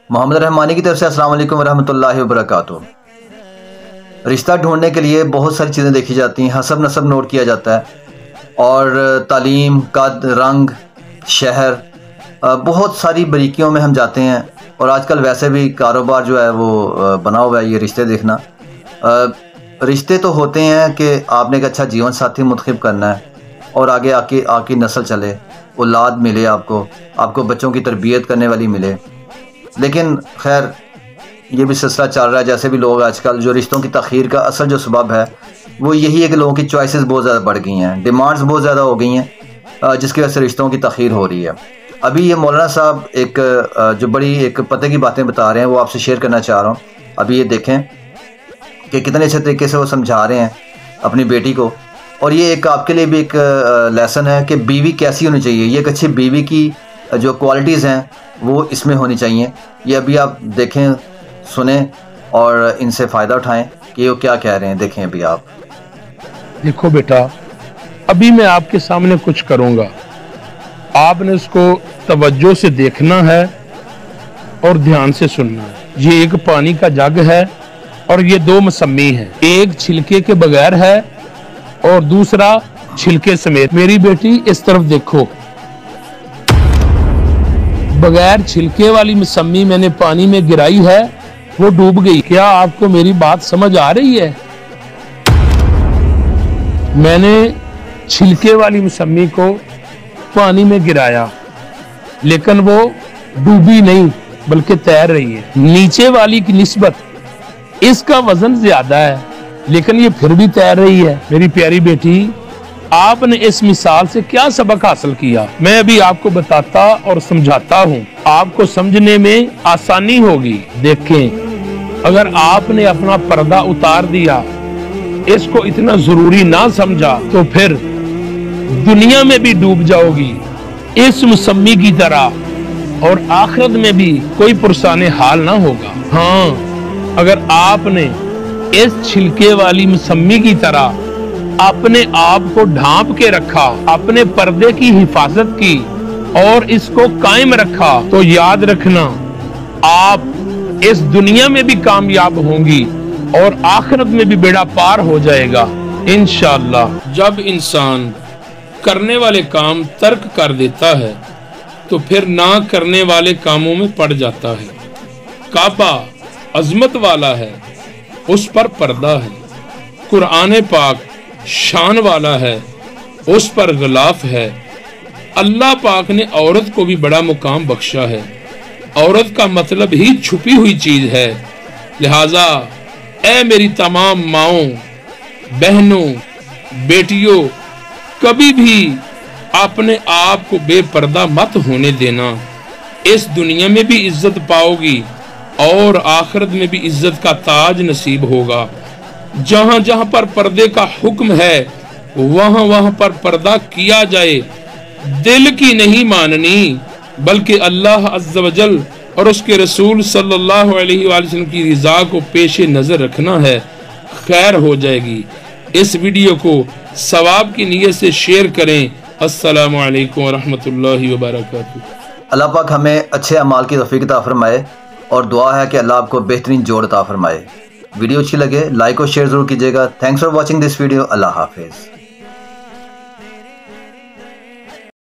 محمد رحمانی کی طرف سے السلام علیکم ورحمۃ اللہ وبرکاتہ۔ رشتہ ڈھونڈنے کے لیے بہت ساری چیزیں دیکھی جاتی ہیں، حسب نسب نوٹ کیا جاتا ہے، اور تعلیم، قد، رنگ، شہر، بہت ساری باریکیوں میں ہم جاتے ہیں۔ اور آج کل ویسے بھی کاروبار جو ہے وہ بنا ہوا ہے یہ رشتے دیکھنا۔ رشتے تو ہوتے ہیں کہ آپ نے ایک اچھا جیون ساتھی منتخب کرنا ہے اور آگے آ کی نسل چلے، اولاد ملے، آپ کو بچوں کی تربیت کرنے والی ملے۔ لیکن خیر یہ بھی سلسلہ چل رہا ہے، جیسے بھی لوگ آج کل جو رشتوں کی تاخیر کا اصل جو سبب ہے وہ یہی ہے کہ لوگوں کی چوائسز بہت زیادہ بڑھ گئی ہیں، ڈیمانڈز بہت زیادہ ہو گئی ہیں، جس کی وجہ سے رشتوں کی تاخیر ہو رہی ہے۔ ابھی یہ مولانا صاحب ایک جو بڑی ایک پتے کی باتیں بتا رہے ہیں وہ آپ سے شیئر کرنا چاہ رہا ہوں۔ ابھی یہ دیکھیں کہ کتنے اچھے طریقے سے وہ سمجھا رہے ہیں اپنی بیٹی کو، اور یہ ایک آپ کے لیے بھی ایک لیسن ہے کہ بیوی کیسی ہونی چاہیے۔ یہ ایک اچھی بیوی کی جو کوالٹیز ہیں وہ اس میں ہونی چاہیے۔ یہ ابھی آپ دیکھیں، سنیں اور ان سے فائدہ اٹھائیں کہ وہ کیا کہہ رہے ہیں۔ دیکھیں ابھی آپ۔ دیکھو بیٹا، ابھی میں آپ کے سامنے کچھ کروں گا، آپ نے اس کو توجہ سے دیکھنا ہے اور دھیان سے سننا ہے۔ یہ ایک پانی کا جگ ہے اور یہ دو مسمی ہیں، ایک چھلکے کے بغیر ہے اور دوسرا چھلکے سمیت۔ میری بیٹی اس طرف دیکھو، بغیر چھلکے والی مسمی میں نے پانی میں گرائی ہے، وہ ڈوب گئی۔ کیا آپ کو میری بات سمجھ آ رہی ہے؟ میں نے چھلکے والی مسمی کو پانی میں گرایا لیکن وہ ڈوبی نہیں بلکہ تیر رہی ہے۔ نیچے والی کی نسبت اس کا وزن زیادہ ہے لیکن یہ پھر بھی تیر رہی ہے۔ میری پیاری بیٹی، آپ نے اس مثال سے کیا سبق حاصل کیا؟ میں ابھی آپ کو بتاتا اور سمجھاتا ہوں، آپ کو سمجھنے میں آسانی ہوگی۔ دیکھیں، اگر آپ نے اپنا پردہ اتار دیا، اس کو اتنا ضروری نہ سمجھا، تو پھر دنیا میں بھی ڈوب جاؤ گی اس مسمی کی طرح، اور آخرت میں بھی کوئی پرسان حال نہ ہوگا۔ ہاں، اگر آپ نے اس چھلکے والی مسمی کی طرح اپنے آپ کو ڈھانپ کے رکھا، اپنے پردے کی حفاظت کی اور اس کو قائم رکھا، تو یاد رکھنا آپ اس دنیا میں بھی کامیاب ہوں گی اور آخرت میں بھی بیڑا پار ہو جائے گا انشاءاللہ۔ جب انسان کرنے والے کام ترک کر دیتا ہے تو پھر نہ کرنے والے کاموں میں پڑ جاتا ہے۔ کعبہ عظمت والا ہے، اس پر پردہ ہے۔ قرآن پاک شان والا ہے، اس پر غلاف ہے۔ اللہ پاک نے عورت کو بھی بڑا مقام بخشا ہے۔ عورت کا مطلب ہی چھپی ہوئی چیز ہے، لہذا اے میری تمام ماؤں، بہنوں، بیٹیوں، کبھی بھی اپنے آپ کو بے پردہ مت ہونے دینا۔ اس دنیا میں بھی عزت پاؤ گی اور آخرت میں بھی عزت کا تاج نصیب ہوگا۔ جہاں جہاں پر پردے کا حکم ہے وہاں وہاں پر پردہ کیا جائے۔ دل کی نہیں ماننی بلکہ اللہ عز و جل اور اس کے رسول صلی اللہ علیہ وآلہ وسلم کی رضا کو پیش نظر رکھنا ہے، خیر ہو جائے گی۔ اس ویڈیو کو ثواب کی نیت سے شیئر کریں۔ السلام علیکم ورحمۃ اللہ وبرکاتہ۔ اللہ پاک ہمیں اچھے اعمال کی توفیق عطا فرمائے، اور دعا ہے کہ اللہ آپ کو بہترین جوڑ عطا فرمائے۔ ویڈیو اچھی لگے لائک اور شیئر ضرور کیجیے گا۔ Thanks for watching this video. اللہ حافظ۔